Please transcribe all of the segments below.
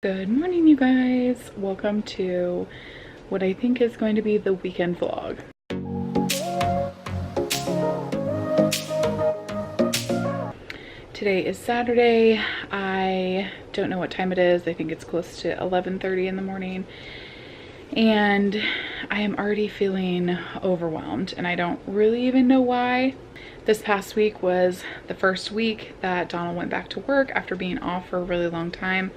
Good morning, you guys. Welcome to what I think is going to be the weekend vlog. Today is Saturday. I don't know what time it is. I think it's close to 11:30 in the morning. And I am already feeling overwhelmed, and I don't really even know why. This past week was the first week that Donald went back to work after being off for a really long time.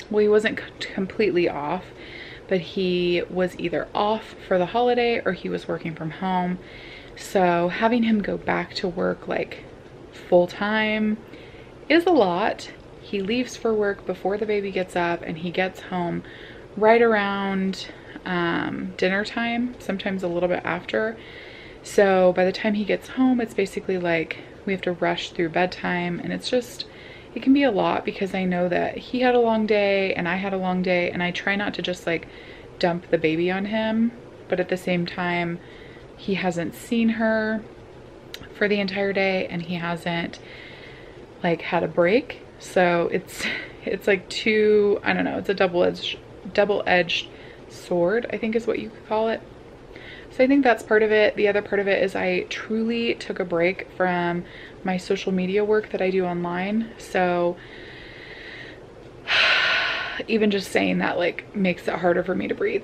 Well, he wasn't completely off, but he was either off for the holiday or he was working from home. So having him go back to work like full time is a lot. He leaves for work before the baby gets up, and he gets home right around dinner time, sometimes a little bit after. So by the time he gets home, it's basically like we have to rush through bedtime, and it can be a lot because I know that he had a long day and I had a long day, and I try not to just like dump the baby on him, but at the same time, he hasn't seen her for the entire day and he hasn't like had a break. So it's like I don't know, it's a double-edged sword, I think is what you could call it. So I think that's part of it. The other part of it is I truly took a break from my social media work that I do online. So even just saying that like makes it harder for me to breathe.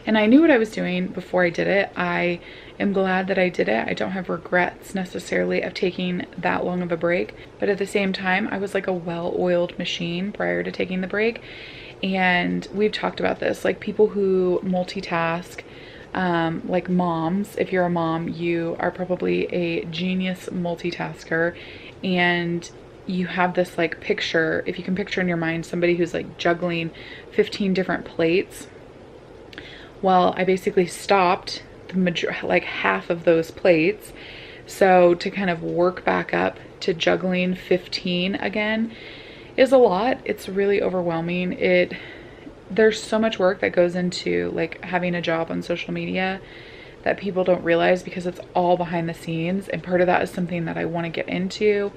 And I knew what I was doing before I did it. I am glad that I did it. I don't have regrets necessarily of taking that long of a break. But at the same time, I was like a well-oiled machine prior to taking the break. And we've talked about this, like people who multitask, like moms. If you're a mom, you are probably a genius multitasker, and you have this like picture, if you can picture in your mind somebody who's like juggling 15 different plates. Well, I basically stopped like half of those plates. So to kind of work back up to juggling 15 again is a lot. It's really overwhelming. There's so much work that goes into like having a job on social media that people don't realize because it's all behind the scenes. And part of that is something that I want to get into.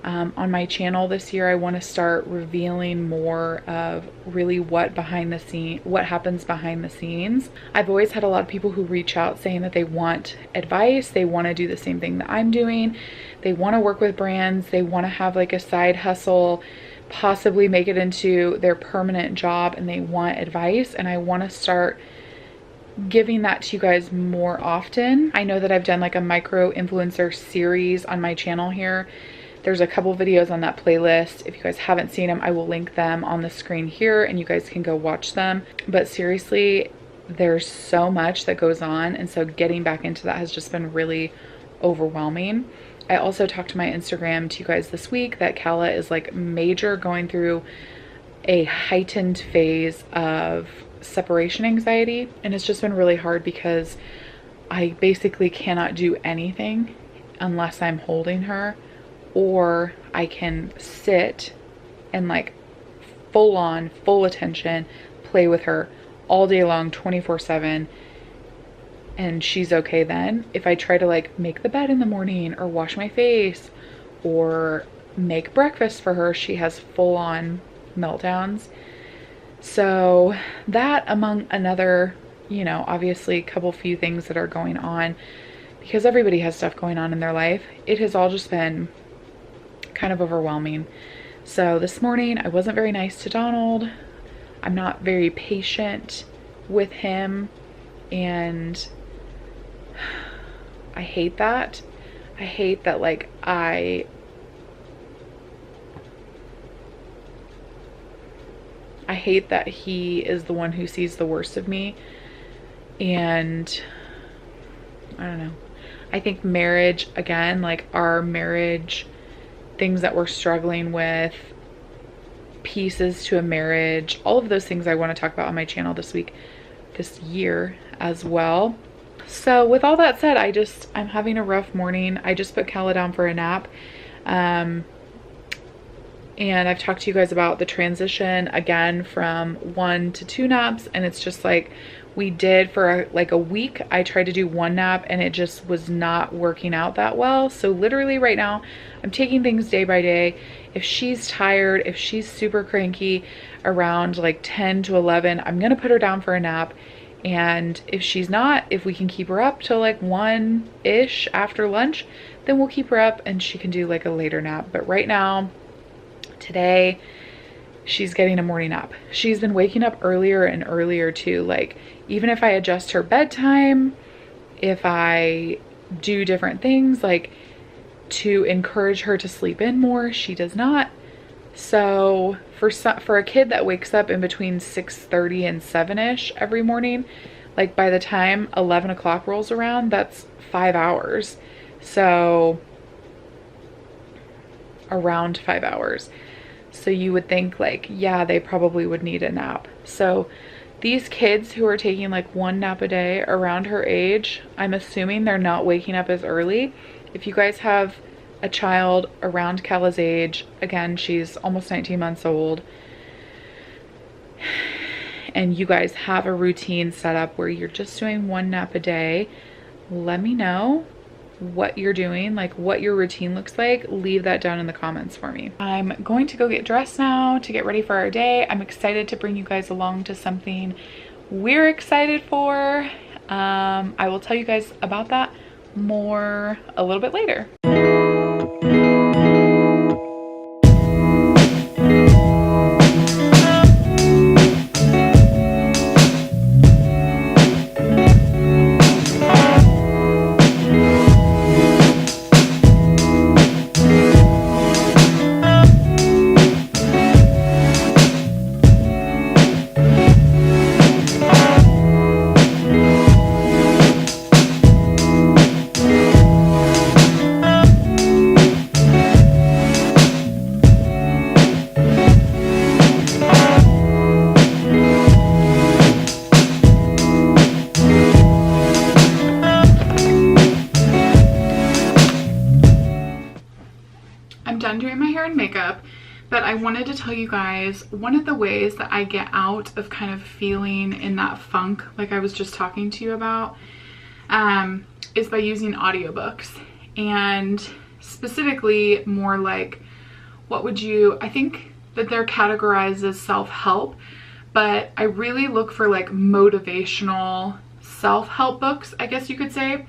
On my channel this year, I want to start revealing more of really what happens behind the scenes. I've always had a lot of people who reach out saying that they want advice. They want to do the same thing that I'm doing. They want to work with brands. They want to have like a side hustle, possibly make it into their permanent job, and they want advice. And I want to start giving that to you guys more often. I know that I've done like a micro influencer series on my channel here. There's a couple videos on that playlist. If you guys haven't seen them, I will link them on the screen here and you guys can go watch them. But seriously, there's so much that goes on, and so getting back into that has just been really overwhelming. I also talked to my Instagram to you guys this week that Kala is like going through a heightened phase of separation anxiety, and it's just been really hard because I basically cannot do anything unless I'm holding her, or I can sit and like full attention play with her all day long 24/7, and she's okay then. If I try to like make the bed in the morning or wash my face or make breakfast for her, she has full-on meltdowns. So that, among another, obviously a few things that are going on, because everybody has stuff going on in their life, it has all just been kind of overwhelming. So this morning I wasn't very nice to Donald. I'm not very patient with him, and I hate that. I hate that like I hate that he is the one who sees the worst of me. And I don't know. I think marriage, again, like our marriage, things that we're struggling with, pieces to a marriage, all of those things I want to talk about on my channel this year as well. So with all that said, I'm having a rough morning. I just put Kala down for a nap. And I've talked to you guys about the transition again from 1 to 2 naps, and it's just like we did for like a week. I tried to do one nap and it just was not working out that well. So literally right now I'm taking things day by day. If she's tired, if she's super cranky around like 10 to 11, I'm gonna put her down for a nap. And if she's not, if we can keep her up till like 1-ish after lunch, then we'll keep her up and she can do like a later nap. But right now, today, she's getting a morning nap. She's been waking up earlier and earlier too. Like, even if I adjust her bedtime, if I do different things like to encourage her to sleep in more, she does not. So for a kid that wakes up in between 6:30 and 7-ish every morning, like by the time 11 o'clock rolls around, that's 5 hours. So around 5 hours. So you would think like, yeah, they probably would need a nap. So these kids who are taking like one nap a day around her age, I'm assuming they're not waking up as early. If you guys have a child around Calla's age, again, she's almost 19 months old, and you guys have a routine set up where you're just doing one nap a day, let me know what you're doing, like what your routine looks like. Leave that down in the comments for me. I'm going to go get dressed now to get ready for our day. I'm excited to bring you guys along to something we're excited for. I will tell you guys about that more a little bit later. Done doing my hair and makeup, but I wanted to tell you guys one of the ways that I get out of kind of feeling in that funk like I was just talking to you about is by using audiobooks, and specifically more like I think that they're categorized as self-help, but I really look for like motivational self-help books, I guess you could say.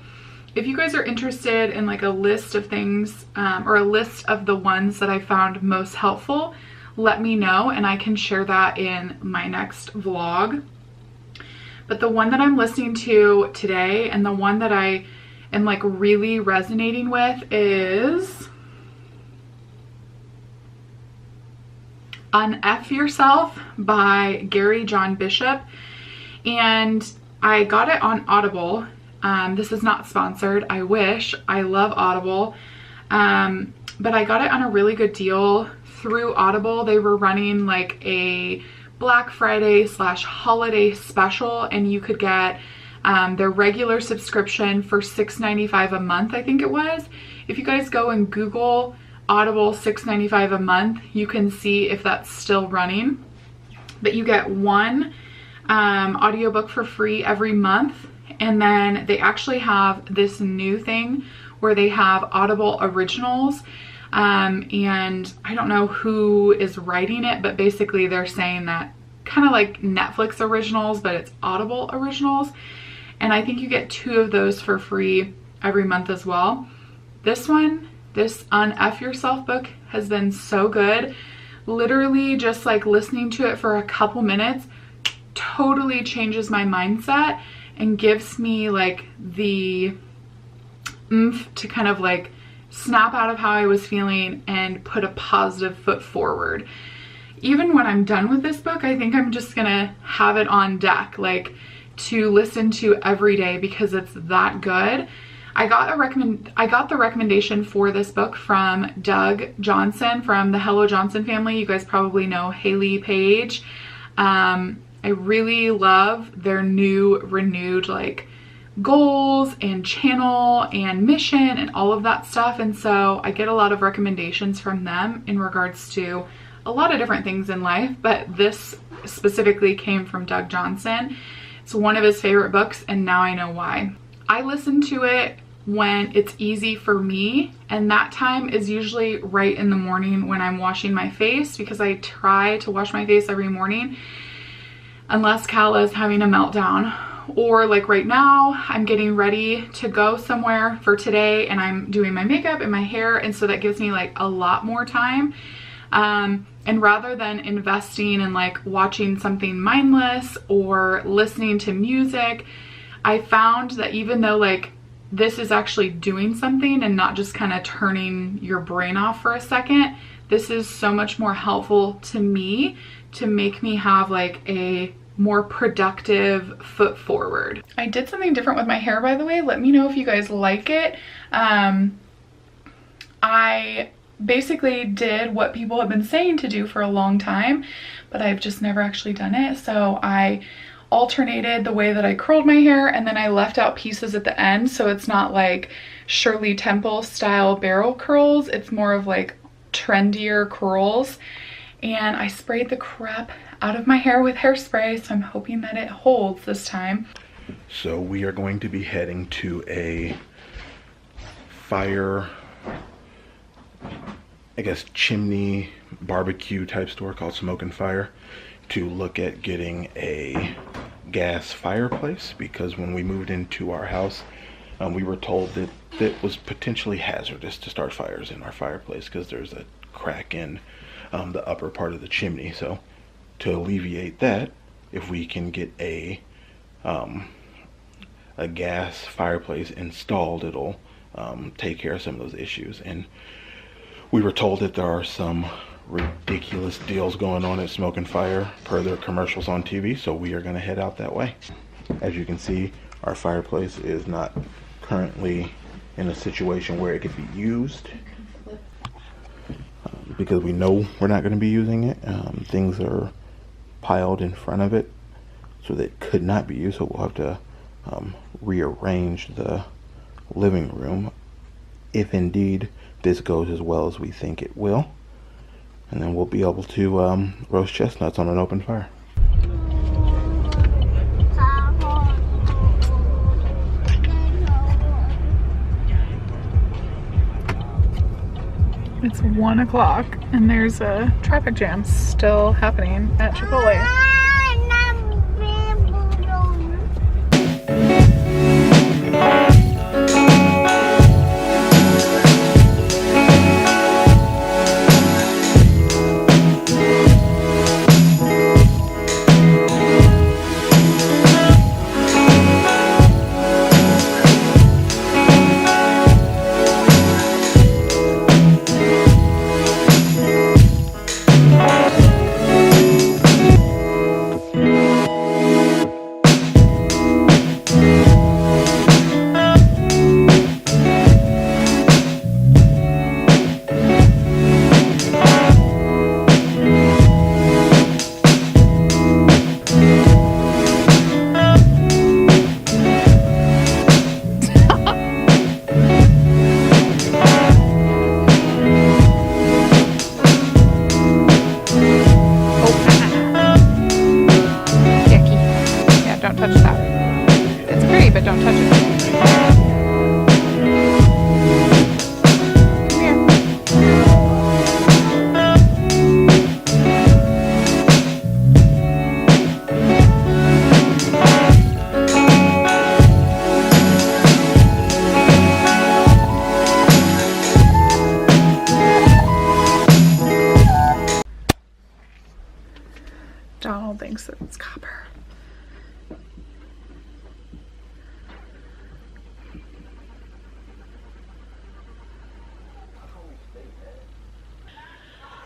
If you guys are interested in like a list of things or a list of the ones that I found most helpful, let me know and I can share that in my next vlog. But the one that I'm listening to today and the one that I am like really resonating with is Unf Yourself by Gary John Bishop. And I got it on Audible. This is not sponsored. I wish. I love Audible. But I got it on a really good deal through Audible. They were running like a Black Friday / holiday special, and you could get their regular subscription for $6.95 a month, I think it was. If you guys go and Google Audible $6.95 a month, you can see if that's still running. But you get one audiobook for free every month. And then they actually have this new thing where they have Audible originals. And I don't know who is writing it, but basically they're saying that kind of like Netflix originals, but it's Audible originals. And I think you get 2 of those for free every month as well. This Unf Yourself book has been so good. Literally just like listening to it for a couple minutes totally changes my mindset and gives me like the oomph to kind of like snap out of how I was feeling and put a positive foot forward. Even when I'm done with this book, I think I'm just gonna have it on deck, like to listen to every day because it's that good. I got the recommendation for this book from Doug Johnson from the Hello Johnson family. You guys probably know Haley Page. I really love their new renewed like goals and channel and mission and all of that stuff. And so I get a lot of recommendations from them in regards to a lot of different things in life, but this specifically came from Doug Johnson. It's one of his favorite books, and now I know why. I listen to it when it's easy for me, and that time is usually right in the morning when I'm washing my face, because I try to wash my face every morning unless Kala is having a meltdown, or like right now I'm getting ready to go somewhere for today and I'm doing my makeup and my hair, and so that gives me like a lot more time. And rather than investing in like watching something mindless or listening to music, I found that even though like this is actually doing something and not just kind of turning your brain off for a second, this is so much more helpful to me to make me have like a more productive foot forward. I did something different with my hair, by the way. Let me know if you guys like it. I basically did what people have been saying to do for a long time, but I've just never actually done it. So I alternated the way that I curled my hair, and then I left out pieces at the end, so it's not like Shirley Temple style barrel curls. It's more of like trendier curls. And I sprayed the crap out of my hair with hairspray, so I'm hoping that it holds this time. So we are going to be heading to a fire, I guess, chimney barbecue type store called Smoke and Fire to look at getting a gas fireplace, because when we moved into our house, we were told that it was potentially hazardous to start fires in our fireplace because there's a crack in the upper part of the chimney. So to alleviate that, if we can get a gas fireplace installed, it'll take care of some of those issues. And we were told that there are some ridiculous deals going on at Smoke and Fire per their commercials on TV, so we are going to head out that way. As you can see, our fireplace is not currently in a situation where it could be used, because we know we're not going to be using it. Things are piled in front of it so that it could not be used, so we'll have to rearrange the living room if indeed this goes as well as we think it will, and then we'll be able to roast chestnuts on an open fire. It's 1 o'clock and there's a traffic jam still happening at Chipotle. Donald thinks that it's copper.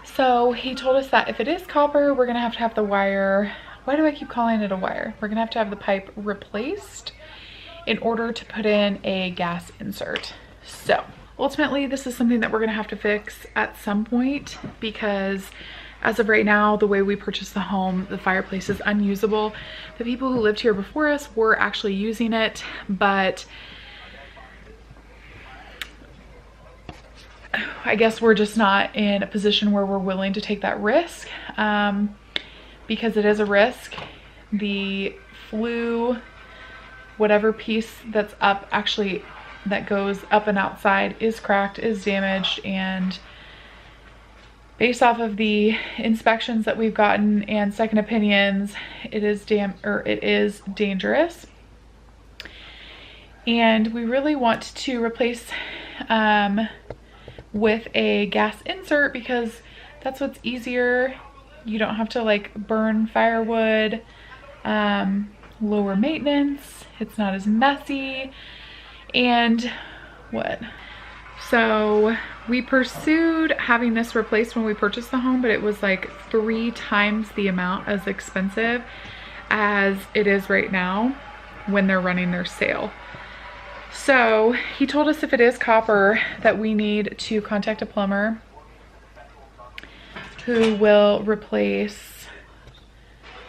So he told us that if it is copper, we're gonna have to have the wire. Why do I keep calling it a wire? We're gonna have the pipe replaced in order to put in a gas insert. So ultimately, this is something that we're gonna have to fix at some point, because as of right now, the way we purchased the home, the fireplace is unusable. The people who lived here before us were actually using it, but I guess we're just not in a position where we're willing to take that risk, because it is a risk the flue, whatever piece that's up, actually that goes up and outside, is cracked, is damaged, and based off of the inspections that we've gotten and second opinions, it is dangerous. And we really want to replace with a gas insert because that's what's easier. You don't have to like burn firewood, lower maintenance, it's not as messy. And so we pursued having this replaced when we purchased the home, but it was like 3 times the amount as expensive as it is right now when they're running their sale. So he told us if it is copper that we need to contact a plumber who will replace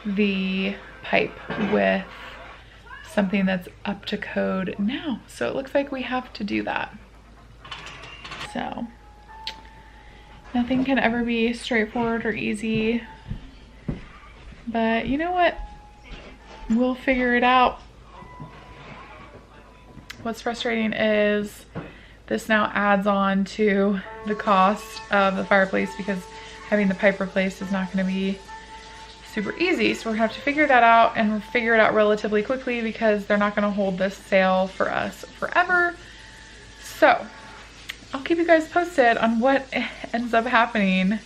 the pipe with something that's up to code now. So it looks like we have to do that. So nothing can ever be straightforward or easy, but you know what? We'll figure it out. What's frustrating is this now adds on to the cost of the fireplace because having the pipe replaced is not going to be super easy. So we're gonna have to figure that out, and figure it out relatively quickly because they're not gonna hold this sale for us forever. So I'll keep you guys posted on what ends up happening.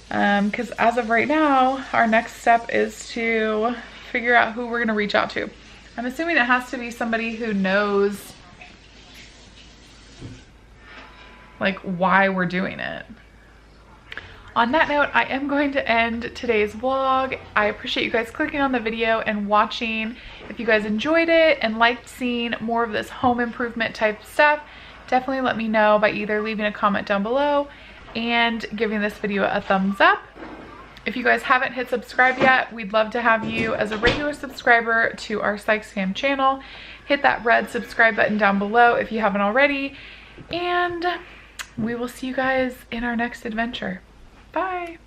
Because as of right now, our next step is to figure out who we're gonna reach out to. I'm assuming it has to be somebody who knows like why we're doing it. On that note, I am going to end today's vlog. I appreciate you guys clicking on the video and watching. If you guys enjoyed it and liked seeing more of this home improvement type stuff, definitely let me know by either leaving a comment down below and giving this video a thumbs up. If you guys haven't hit subscribe yet, we'd love to have you as a regular subscriber to our Sykes Fam channel. Hit that red subscribe button down below if you haven't already. And we will see you guys in our next adventure. Bye.